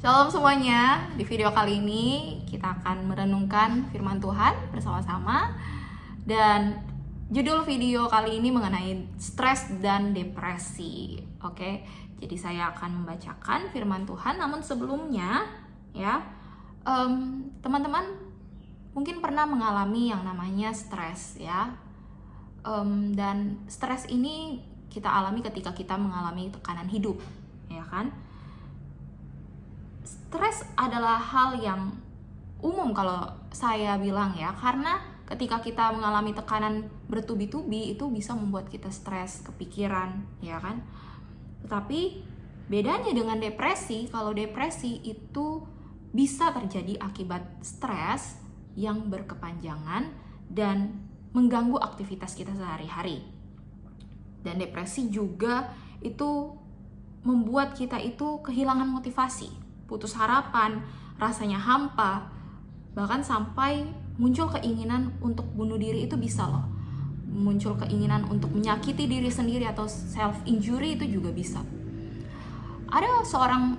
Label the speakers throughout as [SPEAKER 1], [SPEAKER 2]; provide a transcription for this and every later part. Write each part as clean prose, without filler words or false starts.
[SPEAKER 1] Shalom semuanya, di video kali ini kita akan merenungkan firman Tuhan bersama-sama. Dan judul video kali ini mengenai stres dan depresi. Oke, jadi saya akan membacakan firman Tuhan. Namun sebelumnya ya, teman-teman mungkin pernah mengalami yang namanya stres ya. Dan stres ini kita alami ketika kita mengalami tekanan hidup, ya kan? Stres adalah hal yang umum kalau saya bilang ya, karena ketika kita mengalami tekanan bertubi-tubi itu bisa membuat kita stres, kepikiran, ya kan? Tetapi bedanya dengan depresi, kalau depresi itu bisa terjadi akibat stres yang berkepanjangan dan mengganggu aktivitas kita sehari-hari. Dan depresi juga itu membuat kita itu kehilangan motivasi, putus harapan, rasanya hampa, bahkan sampai muncul keinginan untuk bunuh diri itu bisa loh. Muncul keinginan untuk menyakiti diri sendiri atau self-injury itu juga bisa. Ada seorang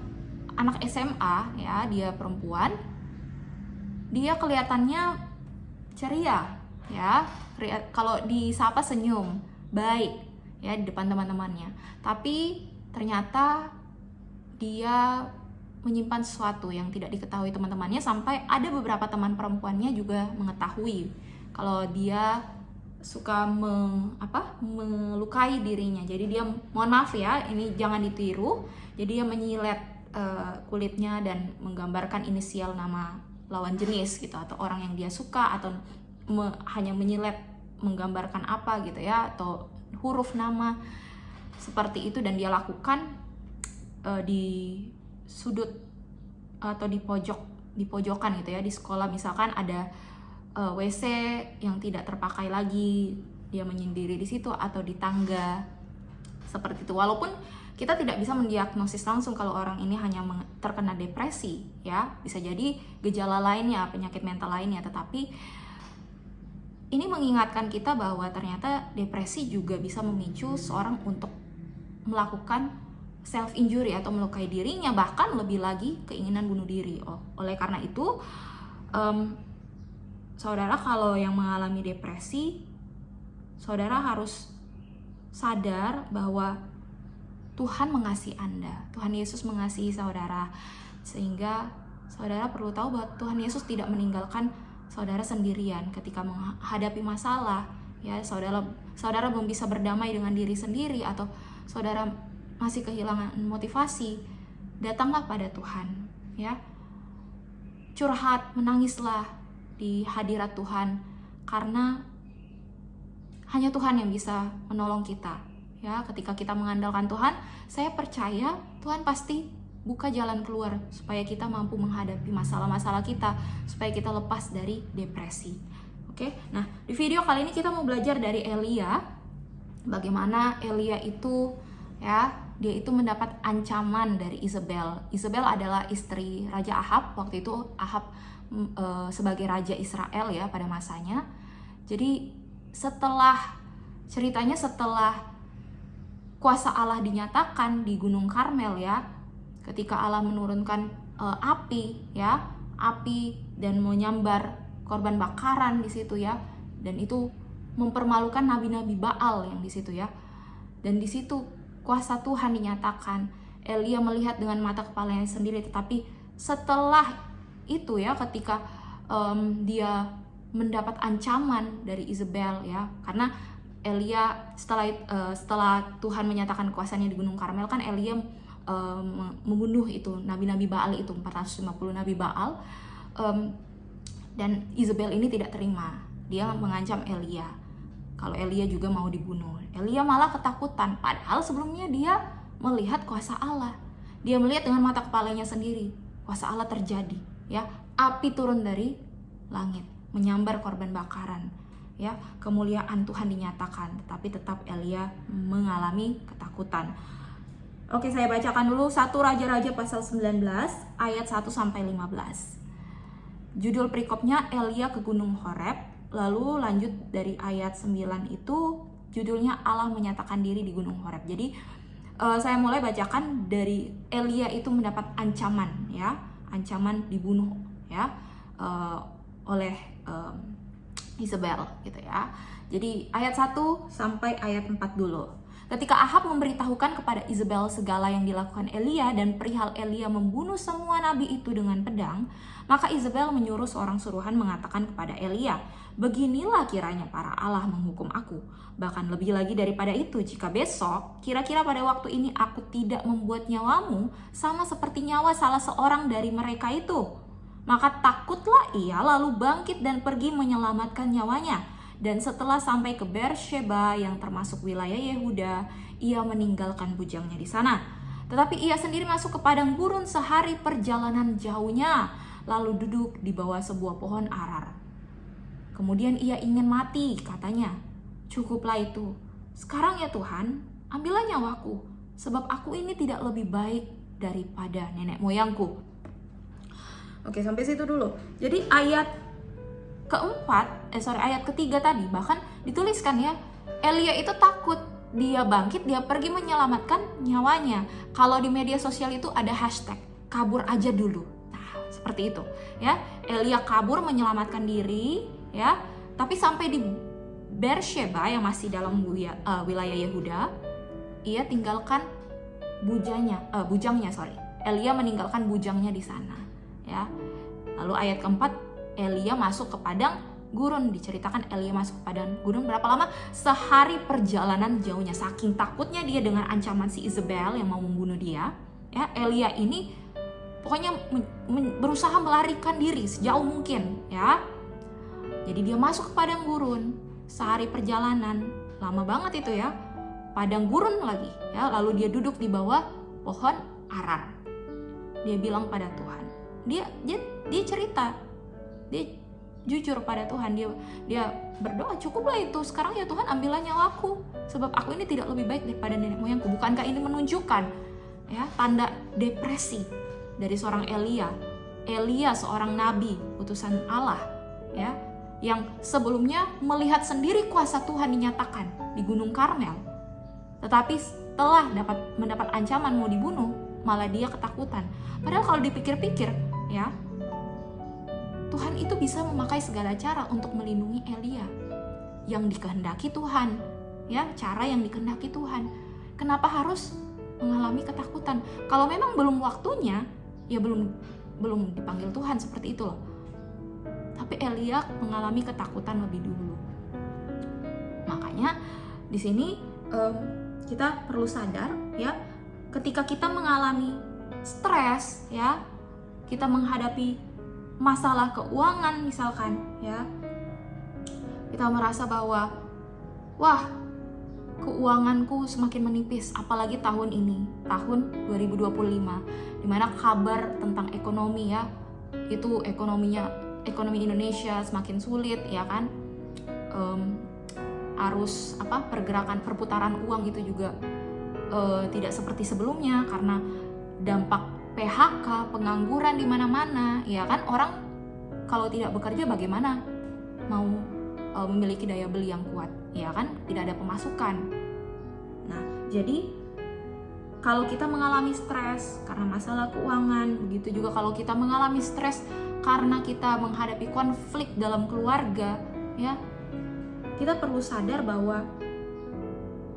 [SPEAKER 1] anak SMA ya, dia perempuan, dia kelihatannya ceria ya, kalau disapa senyum, baik ya di depan teman-temannya. Tapi ternyata dia menyimpan sesuatu yang tidak diketahui teman-temannya, sampai ada beberapa teman perempuannya juga mengetahui kalau dia suka melukai dirinya. Jadi dia, mohon maaf ya, ini jangan ditiru. Jadi dia menyilet kulitnya dan menggambarkan inisial nama lawan jenis gitu, atau orang yang dia suka, atau hanya menyilet menggambarkan apa gitu ya, atau huruf nama seperti itu. Dan dia lakukan di sudut atau di pojokan gitu ya, di sekolah misalkan ada WC yang tidak terpakai lagi, dia menyendiri di situ, atau di tangga seperti itu. Walaupun kita tidak bisa mendiagnosis langsung kalau orang ini hanya terkena depresi ya, bisa jadi gejala lainnya, penyakit mental lainnya, tetapi ini mengingatkan kita bahwa ternyata depresi juga bisa memicu seorang untuk melakukan self-injury atau melukai dirinya, bahkan lebih lagi keinginan bunuh diri. Oleh karena itu, saudara kalau yang mengalami depresi, saudara harus sadar bahwa Tuhan mengasihi Anda, Tuhan Yesus mengasihi saudara, sehingga saudara perlu tahu bahwa Tuhan Yesus tidak meninggalkan saudara sendirian ketika menghadapi masalah. Ya, saudara belum bisa berdamai dengan diri sendiri, atau saudara masih kehilangan motivasi, datanglah pada Tuhan ya. Curhat, menangislah di hadirat Tuhan, karena hanya Tuhan yang bisa menolong kita ya. Ketika kita mengandalkan Tuhan, saya percaya Tuhan pasti buka jalan keluar supaya kita mampu menghadapi masalah-masalah kita, supaya kita lepas dari depresi. Oke, nah di video kali ini kita mau belajar dari Elia, bagaimana Elia itu ya, dia itu mendapat ancaman dari Isabel. Isabel adalah istri Raja Ahab. Waktu itu Ahab sebagai Raja Israel ya pada masanya. Jadi ceritanya setelah kuasa Allah dinyatakan di Gunung Karmel ya, ketika Allah menurunkan api dan menyambar korban bakaran di situ ya, dan itu mempermalukan nabi-nabi Baal yang di situ ya. Dan di situ kuasa Tuhan dinyatakan. Elia melihat dengan mata kepalanya sendiri. Tetapi setelah itu ya, ketika dia mendapat ancaman dari Isabel ya, karena Elia setelah Tuhan menyatakan kuasanya di Gunung Karmel kan, Elia membunuh itu nabi-nabi Baal itu, 450 nabi Baal. Dan Isabel ini tidak terima. Dia mengancam Elia kalau Elia juga mau dibunuh. Elia malah ketakutan, padahal sebelumnya dia melihat kuasa Allah. Dia melihat dengan mata kepalanya sendiri, kuasa Allah terjadi ya. Api turun dari langit, menyambar korban bakaran ya. Kemuliaan Tuhan dinyatakan, tetapi tetap Elia mengalami ketakutan. Oke, saya bacakan dulu 1 Raja-Raja pasal 19 ayat 1 sampai 15. Judul perikopnya Elia ke Gunung Horeb. Lalu lanjut dari ayat 9 itu judulnya Allah menyatakan diri di Gunung Horeb. Jadi Saya mulai bacakan dari Elia itu mendapat ancaman, ya, ancaman dibunuh, ya, oleh Isabel, gitu ya. Jadi ayat 1 sampai ayat 4 dulu. Ketika Ahab memberitahukan kepada Isabel segala yang dilakukan Elia dan perihal Elia membunuh semua nabi itu dengan pedang, maka Isabel menyuruh seorang suruhan mengatakan kepada Elia, "Beginilah kiranya para Allah menghukum aku. Bahkan lebih lagi daripada itu, jika besok, kira-kira pada waktu ini aku tidak membuat nyawamu sama seperti nyawa salah seorang dari mereka itu." Maka takutlah ia lalu bangkit dan pergi menyelamatkan nyawanya. Dan setelah sampai ke Beersheba yang termasuk wilayah Yehuda, ia meninggalkan bujangnya di sana. Tetapi ia sendiri masuk ke padang gurun sehari perjalanan jauhnya, lalu duduk di bawah sebuah pohon arar. Kemudian ia ingin mati, katanya. "Cukuplah itu. Sekarang ya Tuhan, ambillah nyawaku, sebab aku ini tidak lebih baik daripada nenek moyangku." Oke, sampai situ dulu. Jadi ayat ketiga tadi bahkan dituliskan, ya, Elia itu takut, dia bangkit, dia pergi menyelamatkan nyawanya. Kalau di media sosial itu ada hashtag kabur aja dulu. Nah, seperti itu, ya. Elia kabur menyelamatkan diri, ya. Tapi sampai di Beersheba yang masih dalam wilayah Yehuda, ia tinggalkan bujangnya. Elia meninggalkan bujangnya di sana, ya. Lalu ayat keempat, Elia masuk ke padang gurun. Diceritakan Elia masuk ke padang gurun berapa lama? Sehari perjalanan jauhnya. Saking takutnya dia dengan ancaman si Isabel yang mau membunuh dia, ya, Elia ini pokoknya berusaha melarikan diri sejauh mungkin, ya. Jadi dia masuk ke padang gurun, sehari perjalanan, lama banget itu, ya. Padang gurun lagi, ya. Lalu dia duduk di bawah pohon arar. Dia bilang pada Tuhan. Dia cerita. Dia jujur pada Tuhan, dia berdoa, "Cukuplah itu, sekarang ya Tuhan ambillah nyawaku, sebab aku ini tidak lebih baik daripada nenek moyangku." Bukankah ini menunjukkan, ya, tanda depresi dari seorang Elia seorang nabi utusan Allah, ya, yang sebelumnya melihat sendiri kuasa Tuhan dinyatakan di Gunung Karmel, tetapi setelah mendapat ancaman mau dibunuh, malah dia ketakutan. Padahal kalau dipikir-pikir, ya, Tuhan itu bisa memakai segala cara untuk melindungi Elia yang dikehendaki Tuhan, ya, cara yang dikehendaki Tuhan. Kenapa harus mengalami ketakutan? Kalau memang belum waktunya, ya belum dipanggil Tuhan, seperti itu loh. Tapi Elia mengalami ketakutan lebih dulu. Makanya di sini kita perlu sadar, ya, ketika kita mengalami stres, ya, kita menghadapi masalah keuangan misalkan, ya, kita merasa bahwa keuanganku semakin menipis, apalagi tahun ini, tahun 2025, dimana kabar tentang ekonomi, ya, itu ekonomi Indonesia semakin sulit, ya kan. Arus perputaran uang itu juga tidak seperti sebelumnya karena dampak PHK, pengangguran di mana-mana, ya kan. Orang kalau tidak bekerja bagaimana mau memiliki daya beli yang kuat, ya kan, tidak ada pemasukan. Nah, jadi kalau kita mengalami stres karena masalah keuangan, begitu juga kalau kita mengalami stres karena kita menghadapi konflik dalam keluarga, ya, kita perlu sadar bahwa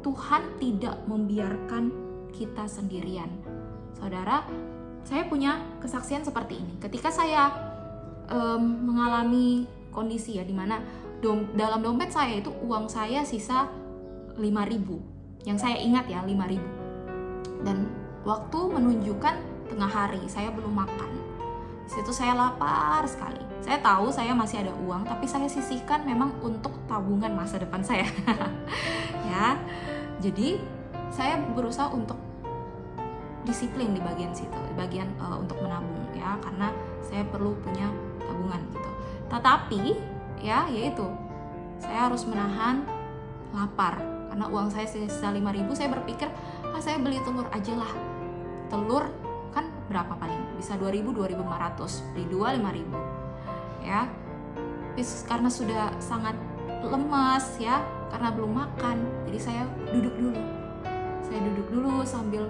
[SPEAKER 1] Tuhan tidak membiarkan kita sendirian. Saudara, saya punya kesaksian seperti ini. Ketika saya mengalami kondisi, ya, dimana dalam dompet saya itu uang saya sisa 5.000. Yang saya ingat, ya, 5.000. Dan waktu menunjukkan tengah hari, saya belum makan. Di situ saya lapar sekali. Saya tahu saya masih ada uang, tapi saya sisihkan memang untuk tabungan masa depan saya. Ya, jadi saya berusaha untuk disiplin di bagian situ, untuk menabung, ya, karena saya perlu punya tabungan gitu. Tetapi, ya, yaitu saya harus menahan lapar karena uang saya sisa 5.000. Saya berpikir, saya beli telur aja lah. Telur kan berapa paling? Bisa 2.000, 2.500, beli 2, 5.000, ya. Karena sudah sangat lemas, ya, karena belum makan, jadi saya duduk dulu. saya duduk dulu sambil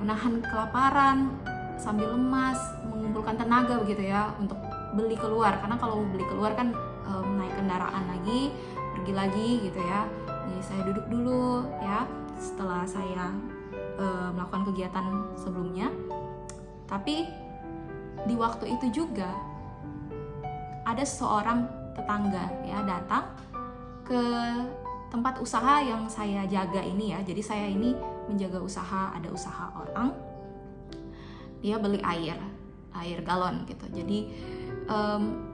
[SPEAKER 1] menahan kelaparan, sambil lemas, mengumpulkan tenaga begitu ya untuk beli keluar, karena kalau beli keluar kan naik kendaraan lagi, pergi lagi gitu ya. Jadi saya duduk dulu ya setelah saya melakukan kegiatan sebelumnya. Tapi di waktu itu juga ada seorang tetangga ya datang ke tempat usaha yang saya jaga ini ya. Jadi saya ini menjaga usaha, ada usaha orang. Dia beli air galon gitu. Jadi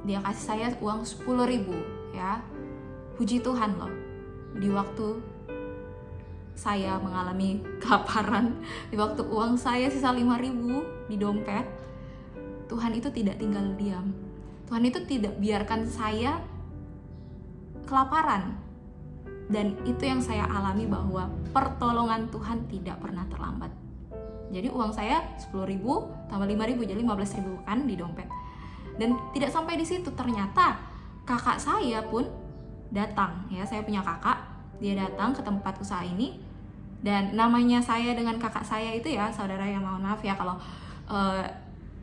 [SPEAKER 1] dia kasih saya uang 10.000 ya. Puji Tuhan loh. Di waktu saya mengalami kelaparan, di waktu uang saya sisa 5.000 di dompet, Tuhan itu tidak tinggal diam. Tuhan itu tidak biarkan saya kelaparan. Dan itu yang saya alami, bahwa pertolongan Tuhan tidak pernah terlambat. Jadi uang saya 10.000 tambah 5.000 jadi 15.000 kan di dompet. Dan tidak sampai di situ, ternyata kakak saya pun datang ya. Saya punya kakak, dia datang ke tempat usaha ini. Dan namanya saya dengan kakak saya itu ya, saudara yang mohon maaf ya kalau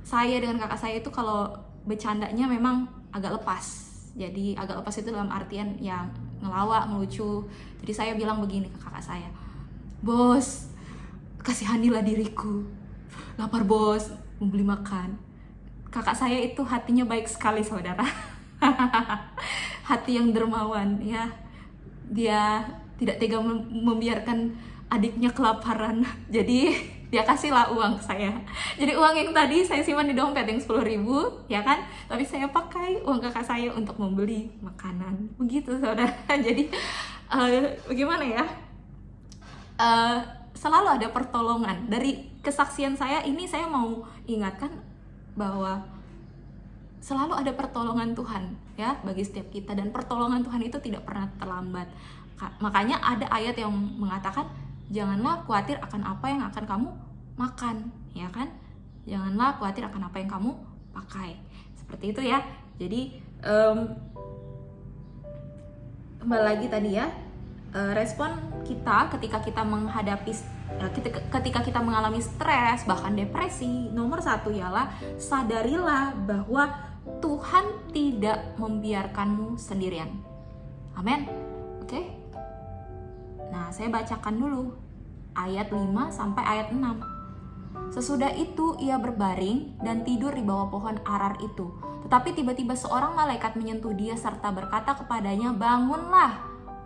[SPEAKER 1] saya dengan kakak saya itu kalau bercandanya memang agak lepas. Jadi agak lepas itu dalam artian yang ngelawak, ngelucu. Jadi saya bilang begini ke kakak saya, "Bos, kasihanilah diriku, lapar bos, mau beli makan." Kakak saya itu hatinya baik sekali saudara. Hati yang dermawan ya. Dia tidak tega membiarkan adiknya kelaparan. Jadi dia kasihlah uang saya. Jadi uang yang tadi saya simpan di dompet yang 10.000 ya kan, tapi saya pakai uang kakak saya untuk membeli makanan. Begitu saudara. Jadi bagaimana ya, selalu ada pertolongan. Dari kesaksian saya ini saya mau ingatkan bahwa selalu ada pertolongan Tuhan ya bagi setiap kita, dan pertolongan Tuhan itu tidak pernah terlambat. Makanya ada ayat yang mengatakan, janganlah khawatir akan apa yang akan kamu makan, ya kan? Janganlah khawatir akan apa yang kamu pakai. Seperti itu ya. Jadi kembali lagi tadi ya, respon kita ketika kita menghadapi ketika kita mengalami stres, bahkan depresi, nomor satu ialah sadarilah bahwa Tuhan tidak membiarkanmu sendirian. Amin. Oke. Nah, saya bacakan dulu ayat 5 sampai ayat 6. Sesudah itu ia berbaring dan tidur di bawah pohon arar itu. Tetapi tiba-tiba seorang malaikat menyentuh dia serta berkata kepadanya, "Bangunlah,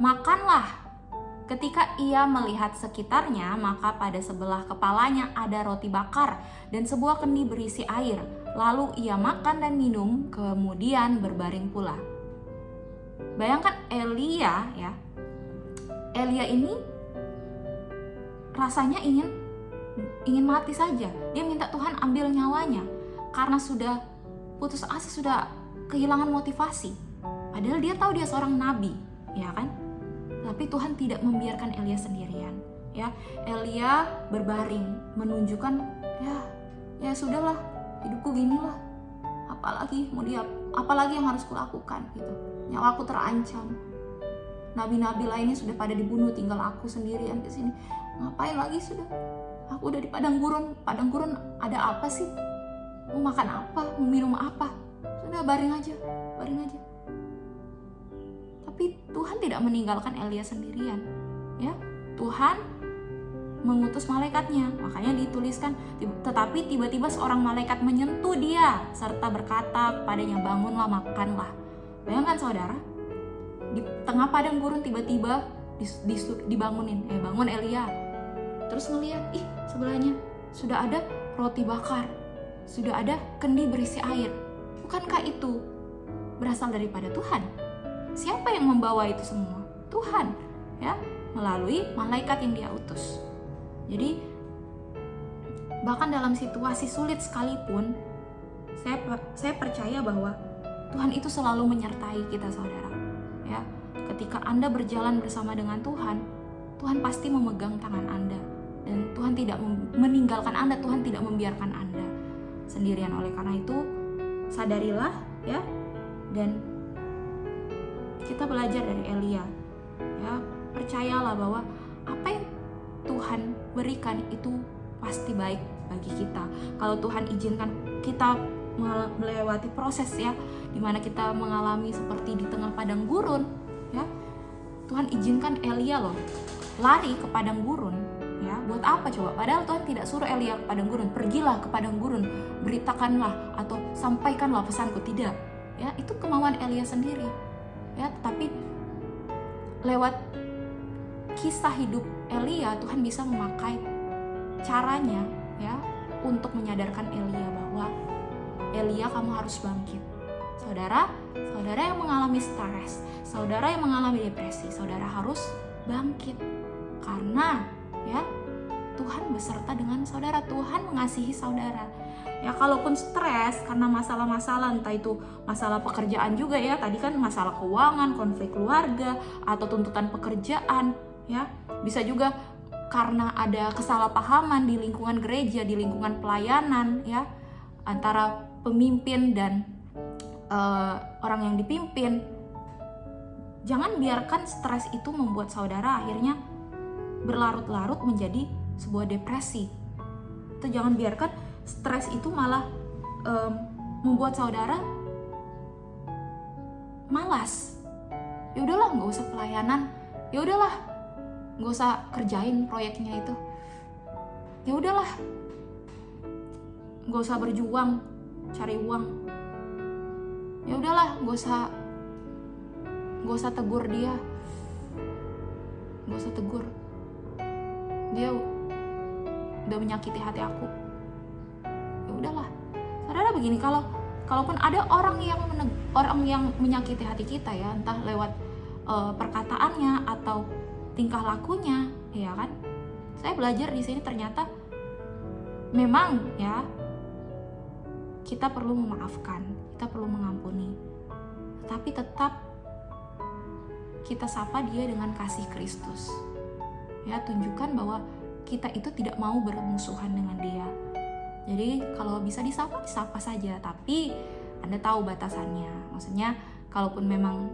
[SPEAKER 1] makanlah." Ketika ia melihat sekitarnya, maka pada sebelah kepalanya ada roti bakar dan sebuah kendi berisi air. Lalu ia makan dan minum, kemudian berbaring pula. Bayangkan Elia ya. Elia ini rasanya ingin mati saja. Dia minta Tuhan ambil nyawanya karena sudah putus asa, sudah kehilangan motivasi. Padahal dia tahu dia seorang nabi, ya kan? Tapi Tuhan tidak membiarkan Elia sendirian, ya. Elia berbaring menunjukkan ya sudahlah, hidupku ginilah. Apalagi yang harus kulakukan gitu. Nyawaku terancam. Nabi-nabi lainnya sudah pada dibunuh, tinggal aku sendirian di sini. Ngapain lagi sudah? Aku udah di padang gurun. Padang gurun ada apa sih? Mau makan apa? Mau minum apa? Sudah baring aja. Tapi Tuhan tidak meninggalkan Elia sendirian. Ya, Tuhan mengutus malaikatnya. Makanya dituliskan, tetapi tiba-tiba seorang malaikat menyentuh dia serta berkata kepadanya, "Bangunlah, makanlah." Bayangkan saudara, di tengah padang gurun tiba-tiba dibangunin, bangun Elia. Terus ngeliat, sebelahnya sudah ada roti bakar, sudah ada kendi berisi air. Bukankah itu berasal daripada Tuhan? Siapa yang membawa itu semua? Tuhan, ya, melalui malaikat yang Dia utus. Jadi bahkan dalam situasi sulit sekalipun, saya percaya bahwa Tuhan itu selalu menyertai kita, saudara. Ya, ketika Anda berjalan bersama dengan Tuhan, Tuhan pasti memegang tangan Anda, dan Tuhan tidak meninggalkan Anda, Tuhan tidak membiarkan Anda sendirian. Oleh karena itu, sadarilah ya, dan kita belajar dari Elia. Ya, percayalah bahwa apa yang Tuhan berikan itu pasti baik bagi kita. Kalau Tuhan izinkan kita melewati proses ya, dimana kita mengalami seperti di tengah padang gurun ya, Tuhan izinkan Elia loh lari ke padang gurun ya. Buat apa coba? Padahal Tuhan tidak suruh Elia ke padang gurun, pergilah ke padang gurun, beritakanlah atau sampaikanlah pesanku. Tidak ya, itu kemauan Elia sendiri ya. Tetapi lewat kisah hidup Elia, Tuhan bisa memakai caranya ya untuk menyadarkan Elia bahwa Elia, kamu harus bangkit. Saudara yang mengalami stres, saudara yang mengalami depresi, saudara harus bangkit. Karena ya Tuhan beserta dengan saudara, Tuhan mengasihi saudara. Ya kalaupun stres karena masalah-masalah, entah itu masalah pekerjaan juga ya, tadi kan masalah keuangan, konflik keluarga, atau tuntutan pekerjaan ya. Bisa juga karena ada kesalahpahaman di lingkungan gereja, di lingkungan pelayanan ya, antara pemimpin dan orang yang dipimpin. Jangan biarkan stres itu membuat saudara akhirnya berlarut-larut menjadi sebuah depresi. Atau jangan biarkan stres itu malah membuat saudara malas. Ya udahlah, nggak usah pelayanan. Ya udahlah, nggak usah kerjain proyeknya itu. Ya udahlah, nggak usah berjuang cari uang. Ya udahlah, nggak usah tegur dia. Nggak usah tegur. Dia udah menyakiti hati aku. Ya udahlah. Saudara begini, kalaupun ada orang yang menyakiti hati kita ya, entah lewat perkataannya atau tingkah lakunya, ya kan? Saya belajar di sini ternyata memang ya kita perlu memaafkan, kita perlu mengampuni. Tapi tetap kita sapa dia dengan kasih Kristus. Ya, tunjukkan bahwa kita itu tidak mau bermusuhan dengan dia. Jadi kalau bisa disapa saja, tapi Anda tahu batasannya. Maksudnya kalaupun memang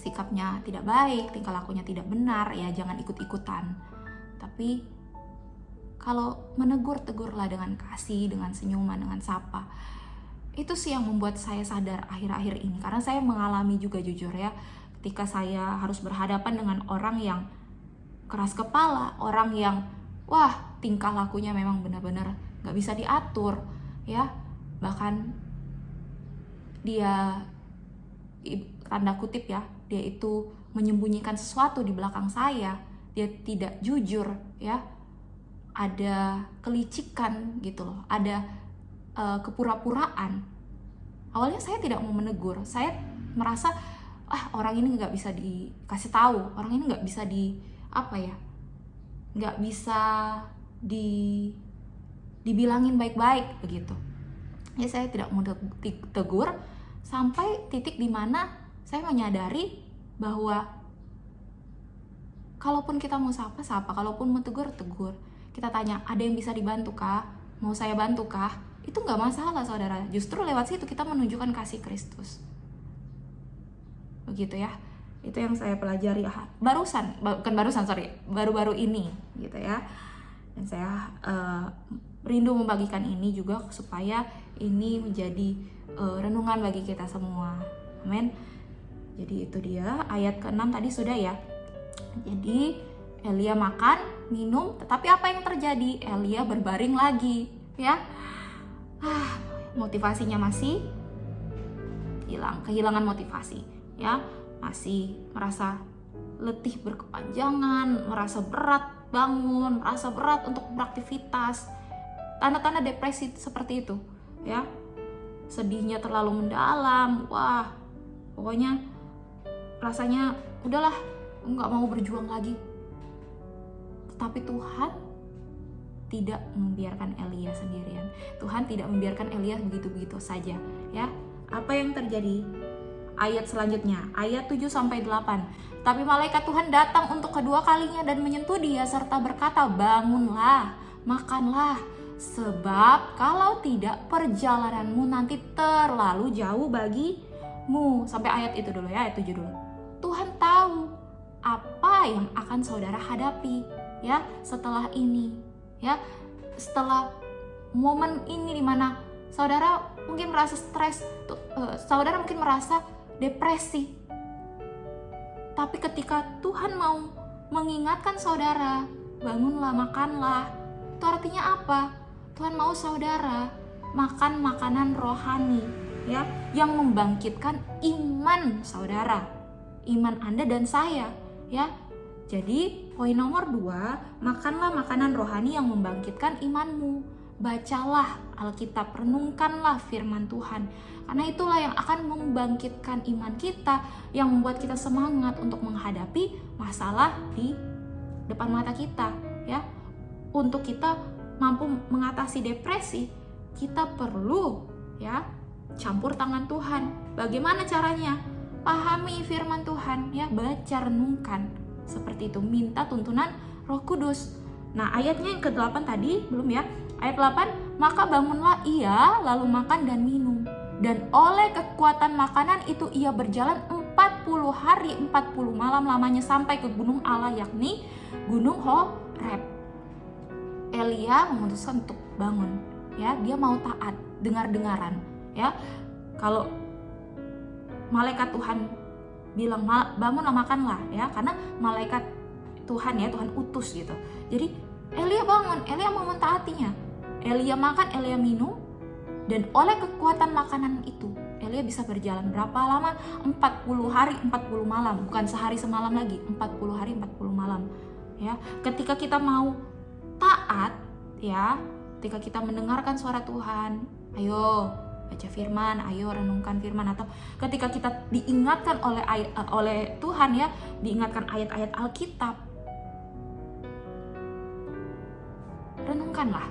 [SPEAKER 1] sikapnya tidak baik, tingkah lakunya tidak benar, ya jangan ikut-ikutan. Tapi kalau menegur, tegurlah dengan kasih, dengan senyuman, dengan sapa. Itu sih yang membuat saya sadar akhir-akhir ini. Karena saya mengalami juga jujur ya, ketika saya harus berhadapan dengan orang yang keras kepala, orang yang tingkah lakunya memang benar-benar gak bisa diatur ya. Bahkan dia, tanda kutip ya, dia itu menyembunyikan sesuatu di belakang saya. Dia tidak jujur ya. Ada kelicikan gitu loh, ada kepura-puraan. Awalnya saya tidak mau menegur, saya merasa orang ini nggak bisa dikasih tahu, orang ini nggak bisa nggak bisa dibilangin baik-baik begitu. Ya saya tidak mau tegur sampai titik dimana saya menyadari bahwa kalaupun kita mau sapa, kalaupun mau tegur. Kita tanya, ada yang bisa dibantu kah? Mau saya bantu kah? Itu gak masalah saudara. Justru lewat situ kita menunjukkan kasih Kristus. Begitu ya. Itu yang saya pelajari baru-baru ini gitu ya. Dan saya rindu membagikan ini juga supaya ini menjadi renungan bagi kita semua. Amin. Jadi itu dia ayat ke-6 tadi sudah ya. Jadi Elia makan, minum, tetapi apa yang terjadi? Elia berbaring lagi, ya. Motivasinya masih hilang, kehilangan motivasi, ya. Masih merasa letih berkepanjangan, merasa berat bangun, merasa berat untuk beraktivitas. Tanda-tanda depresi seperti itu, ya. Sedihnya terlalu mendalam, pokoknya rasanya udahlah, nggak mau berjuang lagi. Tapi Tuhan tidak membiarkan Elia sendirian. Tuhan tidak membiarkan Elia begitu-begitu saja, ya. Apa yang terjadi? Ayat selanjutnya, ayat 7-8. Tapi malaikat Tuhan datang untuk kedua kalinya dan menyentuh dia serta berkata, "Bangunlah, makanlah, sebab kalau tidak perjalananmu nanti terlalu jauh bagimu." Sampai ayat itu dulu ya, ayat 7 dulu. Tuhan tahu apa yang akan saudara hadapi ya setelah ini ya. Setelah momen ini dimana saudara mungkin merasa stres, saudara mungkin merasa depresi. Tapi ketika Tuhan mau mengingatkan saudara, bangunlah, makanlah. Itu artinya apa? Tuhan mau saudara makan makanan rohani ya, yang membangkitkan iman saudara, iman Anda dan saya ya. Jadi poin nomor 2, makanlah makanan rohani yang membangkitkan imanmu. Bacalah Alkitab, renungkanlah firman Tuhan. Karena itulah yang akan membangkitkan iman kita, yang membuat kita semangat untuk menghadapi masalah di depan mata kita ya. Untuk kita mampu mengatasi depresi, kita perlu ya campur tangan Tuhan. Bagaimana caranya? Pahami firman Tuhan ya, baca, renungkan. Seperti itu, minta tuntunan Roh Kudus. Nah, ayatnya yang ke-8 tadi belum ya. Ayat 8, maka bangunlah ia lalu makan dan minum. Dan oleh kekuatan makanan itu ia berjalan 40 hari 40 malam lamanya sampai ke gunung Allah, yakni gunung Horeb. Elia memutuskan untuk bangun ya, dia mau taat, dengar-dengaran ya. Kalau malaikat Tuhan bilang bangunlah, makanlah ya, karena malaikat Tuhan ya, Tuhan utus gitu. Jadi Elia bangun, Elia mau mentaatinya. Elia makan, Elia minum, dan oleh kekuatan makanan itu Elia bisa berjalan berapa lama? 40 hari 40 malam, bukan sehari semalam lagi, 40 hari 40 malam ya. Ketika kita mau taat ya, ketika kita mendengarkan suara Tuhan, ayo baca firman, ayo renungkan firman, atau ketika kita diingatkan oleh Tuhan ya, diingatkan ayat-ayat Alkitab, renungkanlah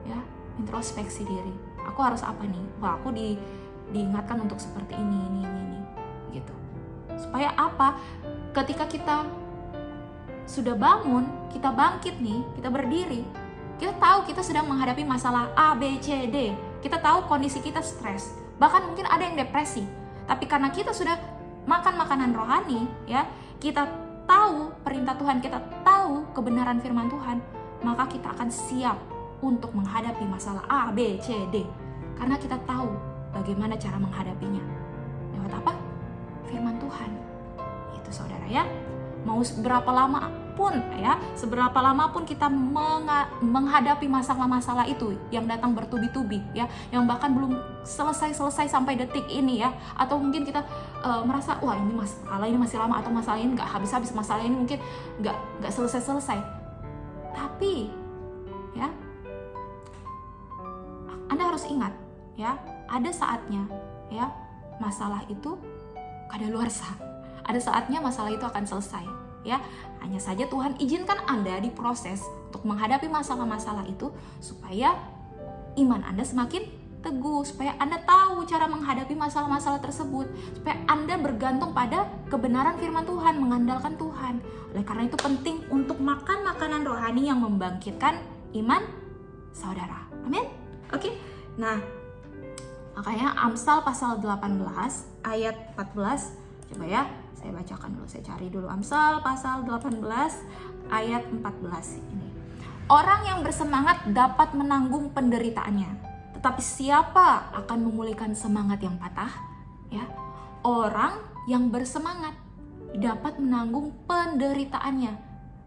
[SPEAKER 1] ya, introspeksi diri. Aku harus apa nih? Wah, aku diingatkan untuk seperti ini gitu. Supaya apa? Ketika kita sudah bangun, kita bangkit nih, kita berdiri, kita tahu kita sedang menghadapi masalah A, B, C, D. Kita tahu kondisi kita stres, bahkan mungkin ada yang depresi. Tapi karena kita sudah makan makanan rohani ya, kita tahu perintah Tuhan, kita tahu kebenaran firman Tuhan, maka kita akan siap untuk menghadapi masalah A, B, C, D. Karena kita tahu bagaimana cara menghadapinya. Lewat apa? Firman Tuhan. Itu saudara ya. Mau seberapa lama pun kita menghadapi masalah-masalah itu yang datang bertubi-tubi ya, yang bahkan belum selesai sampai detik ini ya, atau mungkin kita merasa wah ini masalah ini masih lama, atau masalah ini nggak habis-habis, masalah ini mungkin nggak selesai. Tapi ya, Anda harus ingat ya, ada saatnya ya masalah itu kadaluarsa. Ada saatnya masalah itu akan selesai ya. Hanya saja Tuhan izinkan Anda diproses untuk menghadapi masalah-masalah itu supaya iman Anda semakin teguh, supaya Anda tahu cara menghadapi masalah-masalah tersebut, supaya Anda bergantung pada kebenaran firman Tuhan, mengandalkan Tuhan. Oleh karena itu penting untuk makan makanan rohani yang membangkitkan iman saudara. Amin. Oke. Nah, makanya Amsal pasal 18 ayat 14, coba ya, saya bacakan dulu, saya cari dulu Amsal pasal 18 ayat 14 ini. Orang yang bersemangat dapat menanggung penderitaannya, tetapi siapa akan memulihkan semangat yang patah? Ya, orang yang bersemangat dapat menanggung penderitaannya.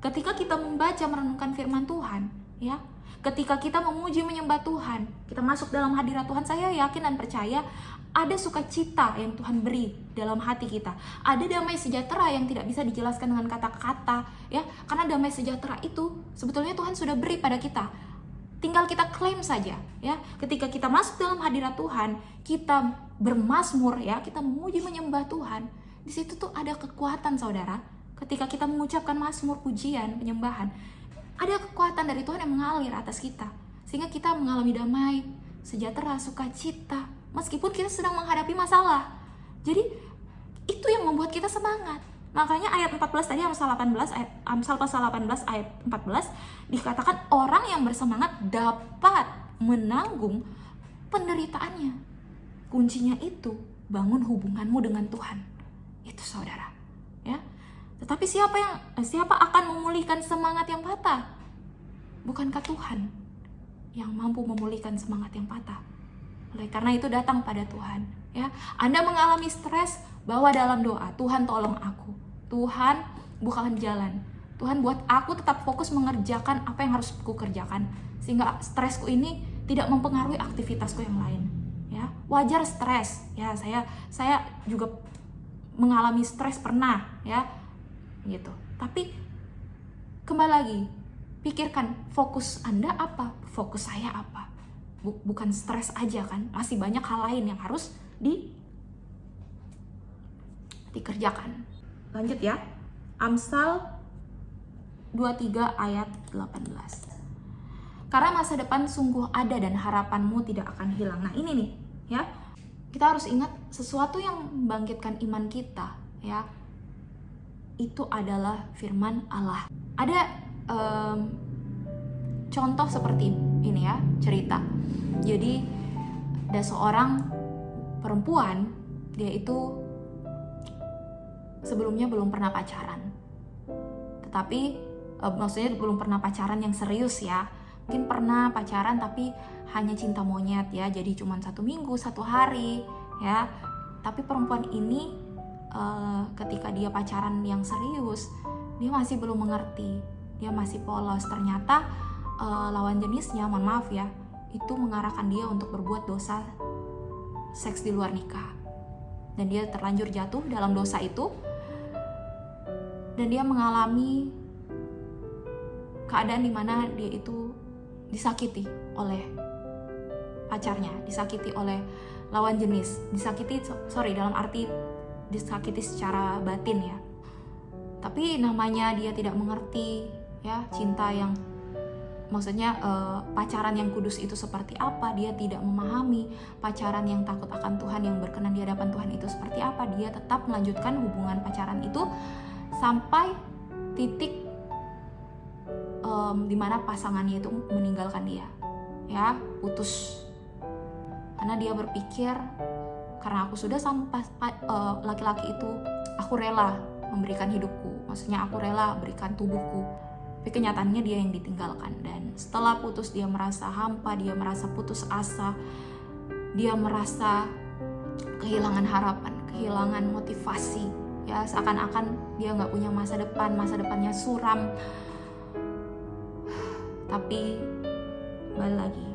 [SPEAKER 1] Ketika kita membaca, merenungkan firman Tuhan, ya, ketika kita memuji menyembah Tuhan, kita masuk dalam hadirat Tuhan, saya yakin dan percaya ada sukacita yang Tuhan beri dalam hati kita. Ada damai sejahtera yang tidak bisa dijelaskan dengan kata-kata, ya. Karena damai sejahtera itu sebetulnya Tuhan sudah beri pada kita. Tinggal kita klaim saja, ya. Ketika kita masuk dalam hadirat Tuhan, kita bermazmur, ya, kita memuji menyembah Tuhan. Di situ tuh ada kekuatan, saudara. Ketika kita mengucapkan mazmur, pujian, penyembahan, ada kekuatan dari Tuhan yang mengalir atas kita, sehingga kita mengalami damai, sejahtera, sukacita, meskipun kita sedang menghadapi masalah. Jadi itu yang membuat kita semangat. Makanya ayat 14 tadi, Amsal pasal 18 ayat 14 dikatakan orang yang bersemangat dapat menanggung penderitaannya. Kuncinya itu bangun hubunganmu dengan Tuhan. Itu saudara, ya. Tetapi siapa akan memulihkan semangat yang patah? Bukankah Tuhan yang mampu memulihkan semangat yang patah? Oleh karena itu datang pada Tuhan, ya. Anda mengalami stres, bawa dalam doa, Tuhan tolong aku. Tuhan bukakan jalan. Tuhan buat aku tetap fokus mengerjakan apa yang harus aku kerjakan, sehingga stresku ini tidak mempengaruhi aktivitasku yang lain, ya. Wajar stres, ya. Saya juga mengalami stres pernah, ya, gitu. Tapi kembali lagi, pikirkan fokus Anda apa, fokus saya apa. Bukan stres aja kan, masih banyak hal lain yang harus dikerjakan. Lanjut ya, Amsal 23 ayat 18. Karena masa depan sungguh ada dan harapanmu tidak akan hilang. Nah ini nih, ya, kita harus ingat sesuatu yang membangkitkan iman kita, ya, itu adalah firman Allah. Ada contoh seperti ini ya, cerita. Jadi ada seorang perempuan, dia itu sebelumnya belum pernah pacaran. Tetapi maksudnya belum pernah pacaran yang serius ya. Mungkin pernah pacaran tapi hanya cinta monyet ya. Jadi cuma 1 minggu, 1 hari ya. Tapi perempuan ini ketika dia pacaran yang serius, dia masih belum mengerti. Dia masih polos. Ternyata lawan jenisnya, mohon maaf ya, itu mengarahkan dia untuk berbuat dosa seks di luar nikah. Dan dia terlanjur jatuh dalam dosa itu. Dan dia mengalami keadaan dimana dia itu disakiti oleh pacarnya, disakiti oleh lawan jenis, dalam arti disakiti secara batin ya. Tapi namanya dia tidak mengerti ya, cinta yang maksudnya pacaran yang kudus itu seperti apa. Dia tidak memahami pacaran yang takut akan Tuhan, yang berkenan di hadapan Tuhan itu seperti apa. Dia tetap melanjutkan hubungan pacaran itu sampai titik dimana pasangannya itu meninggalkan dia, ya, putus. Karena dia berpikir, karena aku sudah sampai laki-laki itu, aku rela memberikan hidupku, maksudnya aku rela berikan tubuhku. Tapi kenyataannya dia yang ditinggalkan. Dan setelah putus, dia merasa hampa, dia merasa putus asa, dia merasa kehilangan harapan, kehilangan motivasi, ya, seakan-akan dia nggak punya masa depannya suram. Tapi balik lagi,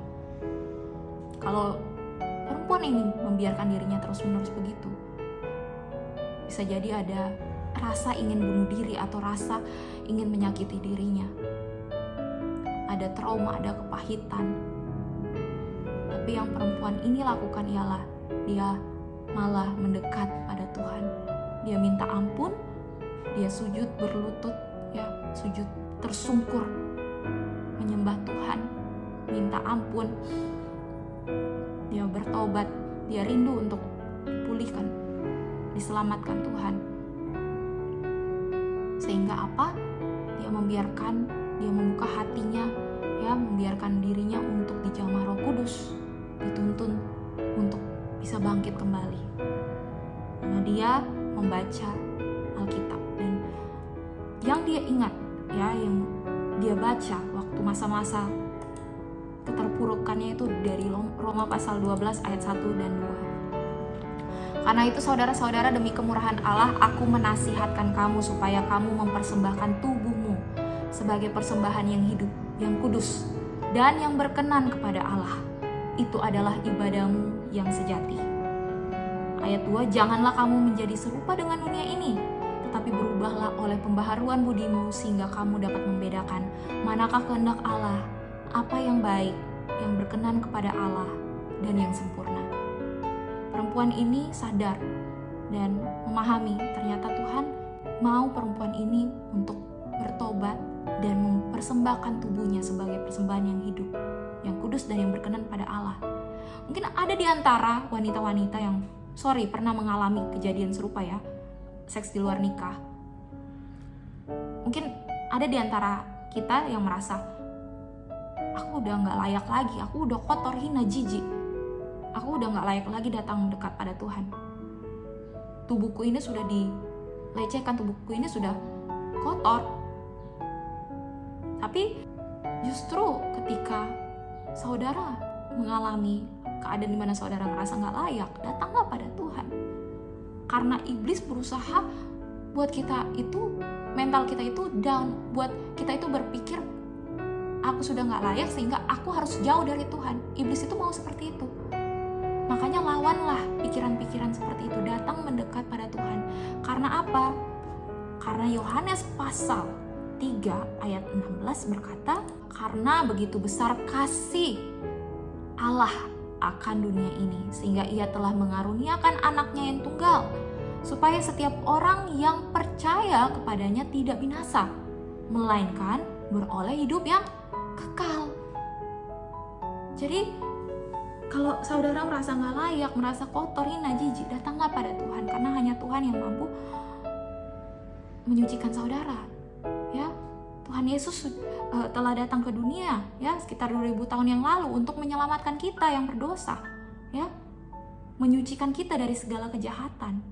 [SPEAKER 1] kalau perempuan ini membiarkan dirinya terus-menerus begitu, bisa jadi ada rasa ingin bunuh diri atau rasa ingin menyakiti dirinya. Ada trauma, ada kepahitan. Tapi yang perempuan ini lakukan ialah dia malah mendekat pada Tuhan. Dia minta ampun, dia sujud berlutut, ya, sujud tersungkur menyembah Tuhan, minta ampun. Dia bertobat, dia rindu untuk dipulihkan, diselamatkan Tuhan. Sehingga apa? Dia membuka hatinya, ya, membiarkan dirinya untuk dijamah Roh Kudus, dituntun untuk bisa bangkit kembali. Karena dia membaca Alkitab, dan yang dia ingat, ya, yang dia baca waktu masa-masa keterpurukannya itu dari Roma pasal 12 ayat 1 dan 2. Karena itu saudara-saudara, demi kemurahan Allah, aku menasihatkan kamu supaya kamu mempersembahkan tubuhmu sebagai persembahan yang hidup, yang kudus, dan yang berkenan kepada Allah. Itu adalah ibadahmu yang sejati. Ayat 2, janganlah kamu menjadi serupa dengan dunia ini, tetapi berubahlah oleh pembaharuan budimu sehingga kamu dapat membedakan manakah kehendak Allah, apa yang baik, yang berkenan kepada Allah, dan yang sempurna. Perempuan ini sadar dan memahami ternyata Tuhan mau perempuan ini untuk bertobat dan mempersembahkan tubuhnya sebagai persembahan yang hidup, yang kudus dan yang berkenan pada Allah. Mungkin ada di antara wanita-wanita yang pernah mengalami kejadian serupa ya, seks di luar nikah. Mungkin ada di antara kita yang merasa, aku udah gak layak lagi, aku udah kotor, hina, jijik, aku udah gak layak lagi datang mendekat pada Tuhan. Tubuhku ini sudah dilecehkan, tubuhku ini sudah kotor. Tapi justru ketika saudara mengalami keadaan di mana saudara ngerasa nggak layak, datanglah pada Tuhan. Karena iblis berusaha buat kita itu, mental kita itu down, buat kita itu berpikir aku sudah nggak layak sehingga aku harus jauh dari Tuhan. Iblis itu mau seperti itu. Makanya lawanlah pikiran-pikiran seperti itu, datang mendekat pada Tuhan. Karena apa? Karena Yohanes pasal 3 ayat 16 berkata, karena begitu besar kasih Allah akan dunia ini, sehingga ia telah mengaruniakan anaknya yang tunggal, supaya setiap orang yang percaya kepadanya tidak binasa, melainkan beroleh hidup yang kekal. Jadi kalau saudara merasa nggak layak, merasa kotor, hina, jijik, datanglah pada Tuhan, karena hanya Tuhan yang mampu menyucikan saudara. Ya, Tuhan Yesus telah datang ke dunia ya sekitar 2000 tahun yang lalu untuk menyelamatkan kita yang berdosa, ya, menyucikan kita dari segala kejahatan.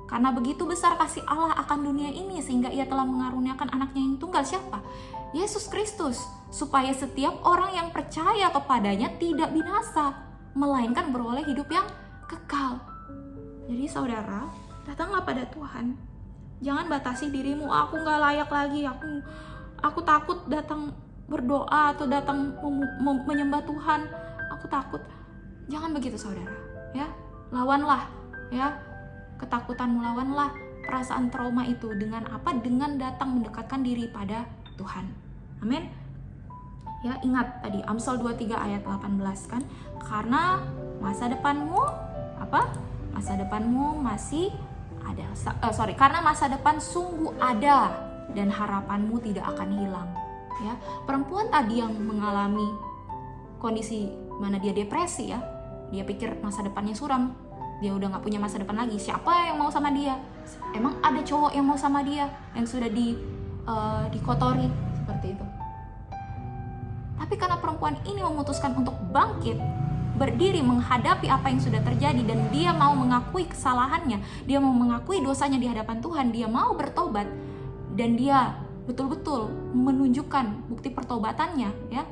[SPEAKER 1] Karena begitu besar kasih Allah akan dunia ini sehingga ia telah mengaruniakan anaknya yang tunggal. Siapa? Yesus Kristus, supaya setiap orang yang percaya kepadanya tidak binasa, melainkan beroleh hidup yang kekal. Jadi saudara, datanglah pada Tuhan. Jangan batasi dirimu, aku gak layak lagi, aku takut datang berdoa atau datang menyembah Tuhan, aku takut. Jangan begitu saudara, ya. Lawanlah, ya, ketakutanmu, lawanlah perasaan trauma itu dengan apa? Dengan datang mendekatkan diri pada Tuhan. Amin. Ya, ingat tadi Amsal 23 ayat 18 kan, karena masa depanmu apa? Masa depanmu masih ada, karena masa depan sungguh ada dan harapanmu tidak akan hilang. Ya, perempuan tadi yang mengalami kondisi mana dia depresi, ya, dia pikir masa depannya suram, dia udah nggak punya masa depan lagi. Siapa yang mau sama dia? Emang ada cowok yang mau sama dia yang sudah dikotori seperti itu? Tapi karena perempuan ini memutuskan untuk bangkit, berdiri menghadapi apa yang sudah terjadi, dan dia mau mengakui kesalahannya, dia mau mengakui dosanya di hadapan Tuhan, dia mau bertobat, dan dia betul-betul menunjukkan bukti pertobatannya, ya,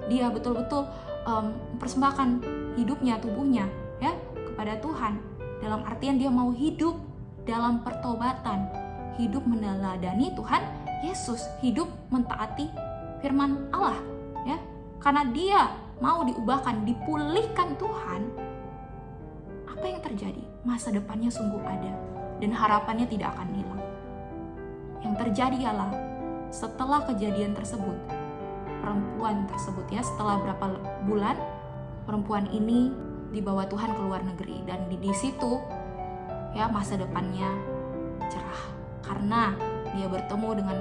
[SPEAKER 1] dia betul-betul mempersembahkan hidupnya, tubuhnya, ya, kepada Tuhan. Dalam artian dia mau hidup dalam pertobatan, hidup meneladani Tuhan Yesus, hidup mentaati firman Allah, ya, karena dia mau diubahkan, dipulihkan Tuhan. Apa yang terjadi? Masa depannya sungguh ada dan harapannya tidak akan hilang. Yang terjadi ialah setelah kejadian tersebut, perempuan tersebut, ya, setelah berapa bulan, perempuan ini dibawa Tuhan ke luar negeri, dan di situ, ya, masa depannya cerah karena dia bertemu dengan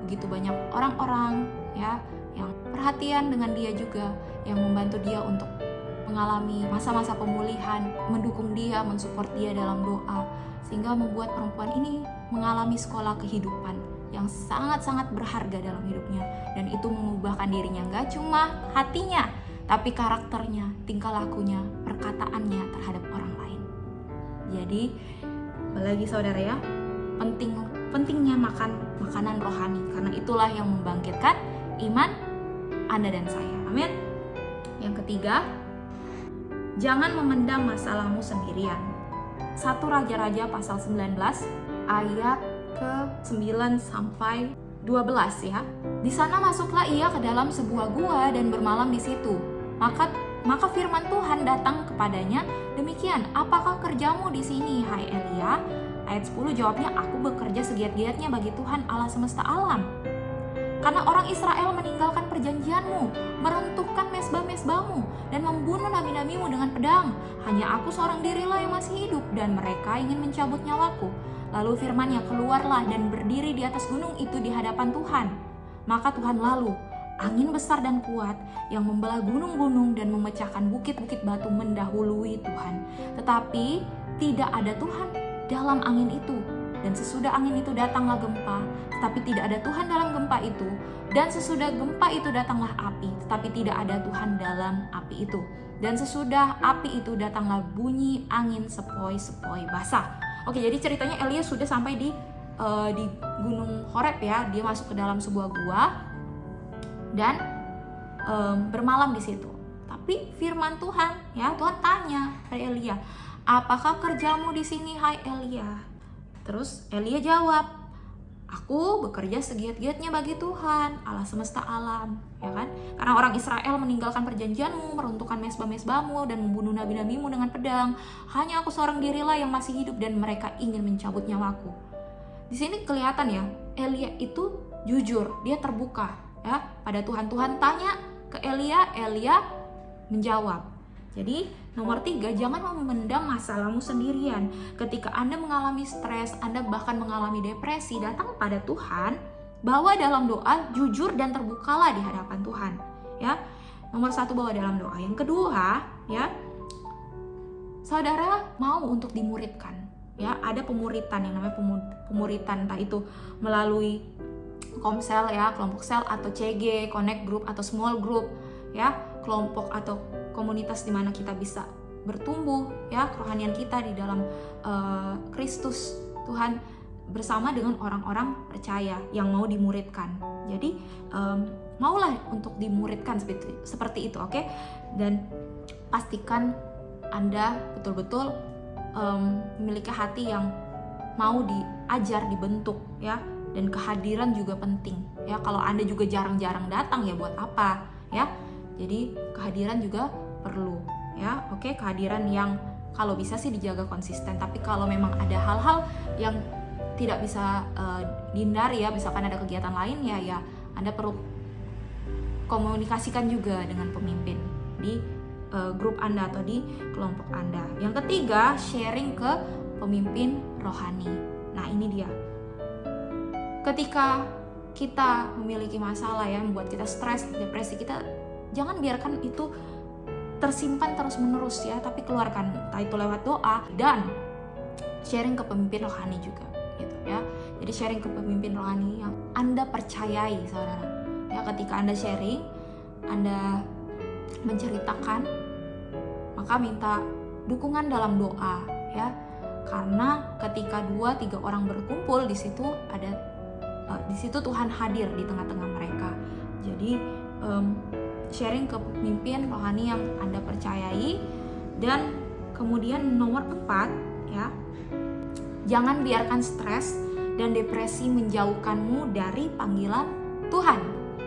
[SPEAKER 1] begitu banyak orang-orang, ya, yang perhatian dengan dia juga, yang membantu dia untuk mengalami masa-masa pemulihan, mendukung dia, mensupport dia dalam doa, sehingga membuat perempuan ini mengalami sekolah kehidupan yang sangat-sangat berharga dalam hidupnya, dan itu mengubahkan dirinya, gak cuma hatinya, tapi karakternya, tingkah lakunya, perkataannya terhadap orang lain. Jadi, apalagi saudara, ya, pentingnya makan makanan rohani, karena itulah yang membangkitkan iman Anda dan saya. Amin. Yang ketiga, jangan memendam masalahmu sendirian. 1 Raja-Raja pasal 19 ayat ke-9 sampai 12, ya. Di sana masuklah ia ke dalam sebuah gua dan bermalam di situ. Maka firman Tuhan datang kepadanya, demikian, apakah kerjamu di sini, hai Elia? Ayat 10 jawabnya, aku bekerja segiat-giatnya bagi Tuhan Allah semesta alam. Karena orang Israel meninggalkan perjanjianmu, meruntuhkan mesbah-mesbahmu, dan membunuh nabi-nabimu dengan pedang. Hanya aku seorang dirilah yang masih hidup, dan mereka ingin mencabut nyawaku. Lalu firman-Nya, keluarlah dan berdiri di atas gunung itu di hadapan Tuhan. Maka Tuhan lalu, angin besar dan kuat yang membelah gunung-gunung dan memecahkan bukit-bukit batu mendahului Tuhan. Tetapi tidak ada Tuhan dalam angin itu. Dan sesudah angin itu datanglah gempa, tetapi tidak ada Tuhan dalam gempa itu. Dan sesudah gempa itu datanglah api, tetapi tidak ada Tuhan dalam api itu. Dan sesudah api itu datanglah bunyi angin sepoi-sepoi basah. Oke, jadi ceritanya Elia sudah sampai di di Gunung Horeb ya, dia masuk ke dalam sebuah gua dan bermalam di situ. Tapi firman Tuhan ya, Tuhan tanya pada Elia, apakah kerjamu di sini hai Elia? Terus Elia jawab, aku bekerja segiat-giatnya bagi Tuhan, Allah semesta alam, ya kan? Karena orang Israel meninggalkan perjanjianmu, meruntuhkan mezbah-mezbahmu, dan membunuh nabi-nabimu dengan pedang. Hanya aku seorang dirilah yang masih hidup, dan mereka ingin mencabut nyawaku. Di sini kelihatan ya, Elia itu jujur, dia terbuka ya pada Tuhan. Tuhan tanya ke Elia, Elia menjawab. Jadi nomor 3, jangan memendam masalahmu sendirian. Ketika Anda mengalami stres, Anda bahkan mengalami depresi, datang pada Tuhan, bawa dalam doa, jujur dan terbukalah di hadapan Tuhan. Ya, nomor 1 bawa dalam doa. Yang kedua, ya, saudara mau untuk dimuridkan. Ya, ada pemuritan yang namanya pemuritan, entah itu melalui komsel ya, kelompok sel atau CG, connect group atau small group, ya, kelompok atau komunitas di mana kita bisa bertumbuh ya kerohanian kita di dalam Kristus Tuhan bersama dengan orang-orang percaya yang mau dimuridkan. Jadi maulah untuk dimuridkan seperti itu, oke? Dan pastikan Anda betul-betul memiliki hati yang mau diajar, dibentuk ya, dan kehadiran juga penting ya. Kalau Anda juga jarang-jarang datang ya buat apa ya? Jadi kehadiran juga perlu ya, oke? Kehadiran yang kalau bisa sih dijaga konsisten, tapi kalau memang ada hal-hal yang tidak bisa dihindari ya, misalkan ada kegiatan lain ya Anda perlu komunikasikan juga dengan pemimpin di grup Anda atau di kelompok Anda. Yang ketiga, sharing ke pemimpin rohani. Nah ini dia, ketika kita memiliki masalah ya, membuat kita stres, depresi, kita jangan biarkan itu tersimpan terus-menerus ya, tapi keluarkan, entah itu lewat doa dan sharing ke pemimpin rohani juga gitu ya. Jadi sharing ke pemimpin rohani yang Anda percayai, saudara. Ya, ketika Anda sharing, Anda menceritakan, maka minta dukungan dalam doa ya. Karena ketika 2-3 orang berkumpul di situ Tuhan hadir di tengah-tengah mereka. Jadi sharing ke pemimpin rohani yang Anda percayai. Dan kemudian nomor 4 ya, jangan biarkan stres dan depresi menjauhkanmu dari panggilan Tuhan.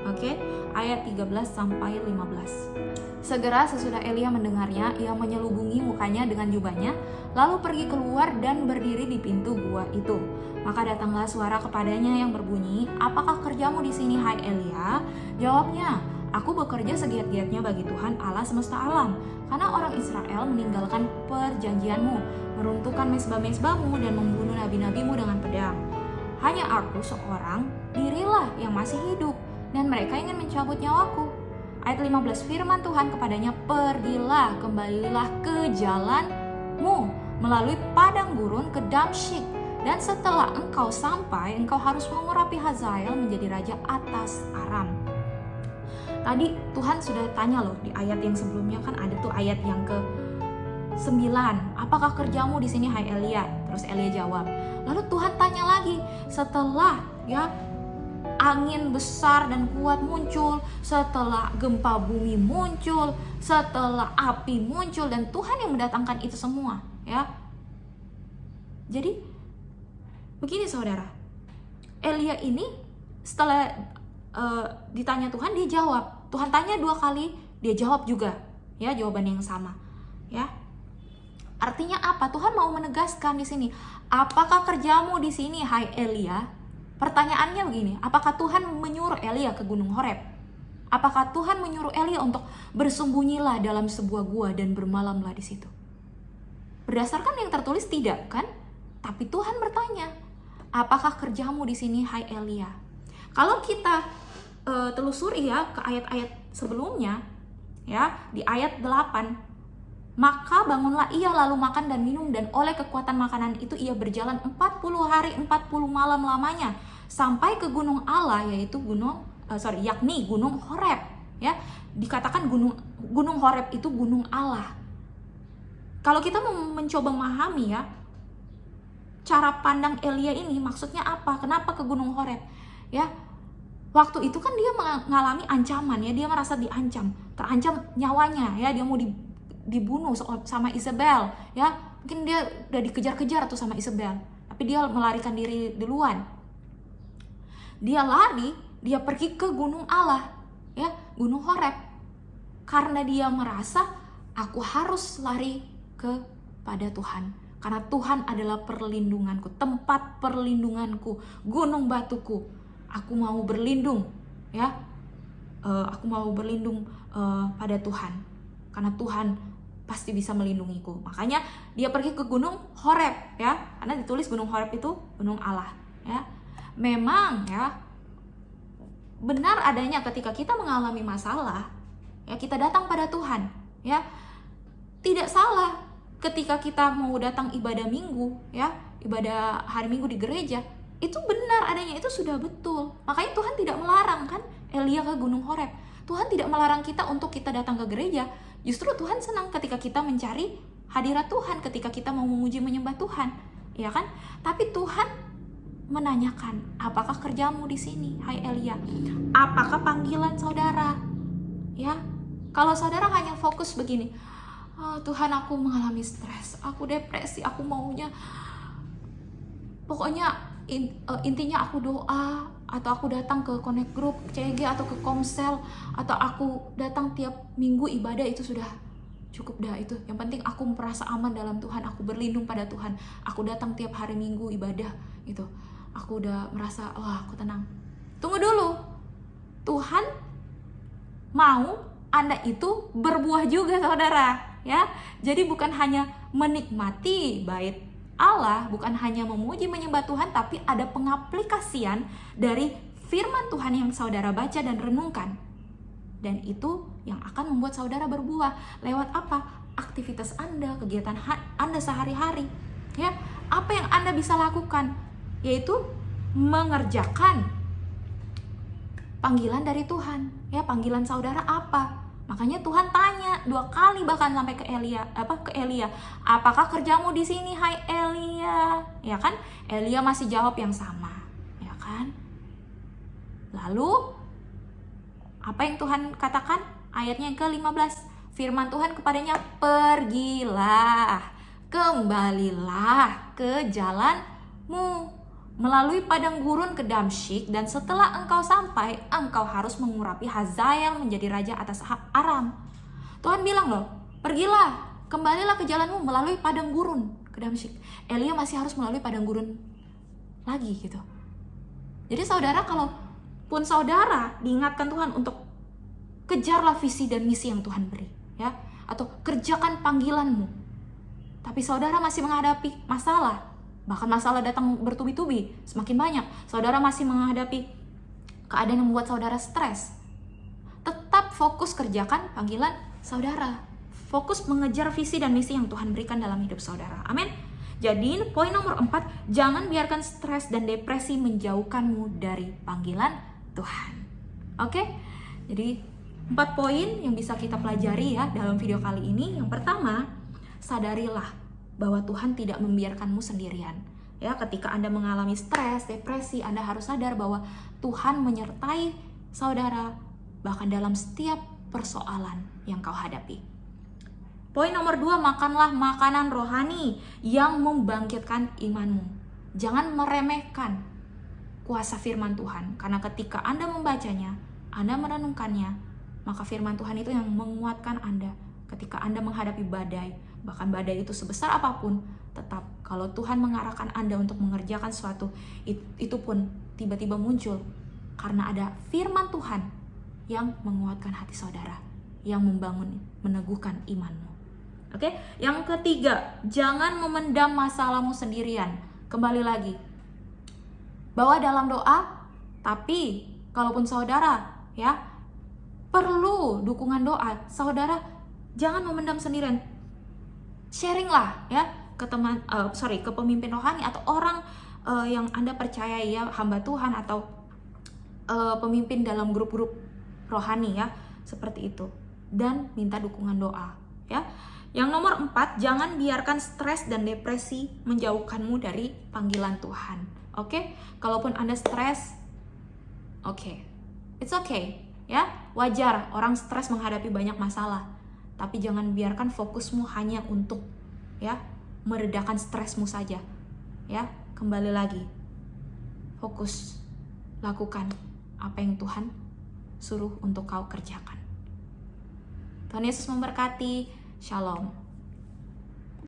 [SPEAKER 1] Oke, ayat 13-15. Segera sesudah Elia mendengarnya, ia menyelubungi mukanya dengan jubahnya, lalu pergi keluar dan berdiri di pintu gua itu. Maka datanglah suara kepadanya yang berbunyi, apakah kerjamu di sini hai Elia? Jawabnya, aku bekerja segiat-giatnya bagi Tuhan Allah semesta alam, karena orang Israel meninggalkan perjanjianmu, meruntuhkan mezbah-mezbahmu dan membunuh nabi-nabimu dengan pedang. Hanya aku seorang dirilah yang masih hidup, dan mereka ingin mencabut nyawaku. Ayat 15, firman Tuhan kepadanya, pergilah, kembalilah ke jalanmu melalui padang gurun ke Damsyik, dan setelah engkau sampai, engkau harus mengurapi Hazael menjadi raja atas Aram. Tadi Tuhan sudah tanya loh di ayat yang sebelumnya, kan ada tuh ayat yang ke-9, apakah kerjamu di sini hai Elia? Terus Elia jawab. Lalu Tuhan tanya lagi, setelah ya angin besar dan kuat muncul, setelah gempa bumi muncul, setelah api muncul, dan Tuhan yang mendatangkan itu semua ya. Jadi begini saudara, Elia ini setelah ditanya Tuhan, dia jawab. Tuhan tanya 2 kali, dia jawab juga ya, jawaban yang sama ya. Artinya apa? Tuhan mau menegaskan di sini, apakah kerjamu di sini hai Elia? Pertanyaannya begini, apakah Tuhan menyuruh Elia ke Gunung Horeb? Apakah Tuhan menyuruh Elia untuk bersembunyilah dalam sebuah gua dan bermalamlah di situ? Berdasarkan yang tertulis tidak kan? Tapi Tuhan bertanya, apakah kerjamu di sini hai Elia? Kalau kita telusuri ya ke ayat-ayat sebelumnya ya, di ayat 8, maka bangunlah ia lalu makan dan minum, dan oleh kekuatan makanan itu ia berjalan 40 hari 40 malam lamanya sampai ke gunung Allah, yaitu yakni gunung Horeb ya. Dikatakan gunung Horeb itu gunung Allah. Kalau kita mencoba memahami ya, cara pandang Elia ini maksudnya apa? Kenapa ke Gunung Horeb? Ya, waktu itu kan dia mengalami ancaman ya, dia merasa diancam, terancam nyawanya ya, dia mau dibunuh sama Isabel ya. Mungkin dia udah dikejar-kejar tuh sama Isabel, tapi dia melarikan diri duluan. Dia lari, dia pergi ke gunung Allah ya, Gunung Horeb, karena dia merasa aku harus lari kepada Tuhan, karena Tuhan adalah perlindunganku, tempat perlindunganku, gunung batuku. Aku mau berlindung ya, aku mau berlindung pada Tuhan, karena Tuhan pasti bisa melindungiku. Makanya dia pergi ke Gunung Horeb ya, karena ditulis Gunung Horeb itu gunung Allah ya. Memang ya, benar adanya ketika kita mengalami masalah ya, kita datang pada Tuhan ya. Tidak salah ketika kita mau datang ibadah minggu ya, ibadah hari Minggu di gereja, itu benar adanya, itu sudah betul. Makanya Tuhan tidak melarang kan Elia ke Gunung Horeb. Tuhan tidak melarang kita untuk kita datang ke gereja. Justru Tuhan senang ketika kita mencari hadirat Tuhan, ketika kita mau memuji menyembah Tuhan, ya kan? Tapi Tuhan menanyakan, apakah kerjamu di sini, hai Elia? Apakah panggilan saudara? Ya, kalau saudara hanya fokus begini, oh, Tuhan aku mengalami stres, aku depresi, aku maunya, pokoknya intinya aku doa, atau aku datang ke connect group CG atau ke komsel, atau aku datang tiap minggu ibadah, itu sudah cukup dah itu. Yang penting aku merasa aman dalam Tuhan, aku berlindung pada Tuhan, aku datang tiap hari Minggu ibadah gitu. Aku udah merasa, wah aku tenang. Tunggu dulu. Tuhan mau Anda itu berbuah juga saudara ya. Jadi bukan hanya menikmati bait Allah, bukan hanya memuji menyembah Tuhan, tapi ada pengaplikasian dari firman Tuhan yang saudara baca dan renungkan. Dan itu yang akan membuat saudara berbuah. Lewat apa? Aktivitas Anda, kegiatan Anda sehari-hari ya. Apa yang Anda bisa lakukan? Yaitu mengerjakan panggilan dari Tuhan ya. Panggilan saudara apa? Makanya Tuhan tanya 2 kali bahkan sampai ke Elia, apakah kerjamu di sini hai Elia? Ya kan? Elia masih jawab yang sama, ya kan? Lalu apa yang Tuhan katakan? Ayatnya yang ke-15. Firman Tuhan kepadanya, pergilah, kembalilah ke jalanmu melalui padang gurun ke Damsyik, dan setelah engkau sampai, engkau harus mengurapi Hazael menjadi raja atas Aram. Tuhan bilang loh, pergilah, kembalilah ke jalanmu melalui padang gurun ke Damsyik. Elia masih harus melalui padang gurun lagi gitu. Jadi saudara, kalaupun saudara diingatkan Tuhan untuk kejarlah visi dan misi yang Tuhan beri ya, atau kerjakan panggilanmu, tapi saudara masih menghadapi masalah, bahkan masalah datang bertubi-tubi, semakin banyak, saudara masih menghadapi keadaan yang membuat saudara stres, tetap fokus kerjakan panggilan saudara, fokus mengejar visi dan misi yang Tuhan berikan dalam hidup saudara. Amin. Jadi poin nomor 4, jangan biarkan stres dan depresi menjauhkanmu dari panggilan Tuhan. Oke, jadi 4 poin yang bisa kita pelajari ya dalam video kali ini. Yang pertama, sadarilah bahwa Tuhan tidak membiarkanmu sendirian. Ya, ketika Anda mengalami stres, depresi, Anda harus sadar bahwa Tuhan menyertai saudara bahkan dalam setiap persoalan yang kau hadapi. Poin nomor 2, makanlah makanan rohani yang membangkitkan imanmu. Jangan meremehkan kuasa firman Tuhan, karena ketika Anda membacanya, Anda merenungkannya, maka firman Tuhan itu yang menguatkan Anda ketika Anda menghadapi badai. Bahkan badai itu sebesar apapun, tetap kalau Tuhan mengarahkan Anda untuk mengerjakan sesuatu, itu pun tiba-tiba muncul karena ada firman Tuhan yang menguatkan hati saudara, yang membangun, meneguhkan imanmu. Oke? Yang ketiga, jangan memendam masalahmu sendirian. Kembali lagi, bawa dalam doa, tapi kalaupun saudara ya perlu dukungan doa, saudara jangan memendam sendirian. Sharing lah ya ke ke pemimpin rohani atau orang yang Anda percayai ya, hamba Tuhan atau pemimpin dalam grup-grup rohani ya, seperti itu, dan minta dukungan doa ya. Yang nomor 4, jangan biarkan stres dan depresi menjauhkanmu dari panggilan Tuhan. Oke? Kalaupun Anda stres, oke. It's okay, ya. Wajar orang stres menghadapi banyak masalah. Tapi jangan biarkan fokusmu hanya untuk meredakan stresmu saja. Ya, kembali lagi. Fokus. Lakukan apa yang Tuhan suruh untuk kau kerjakan. Tuhan Yesus memberkati. Shalom.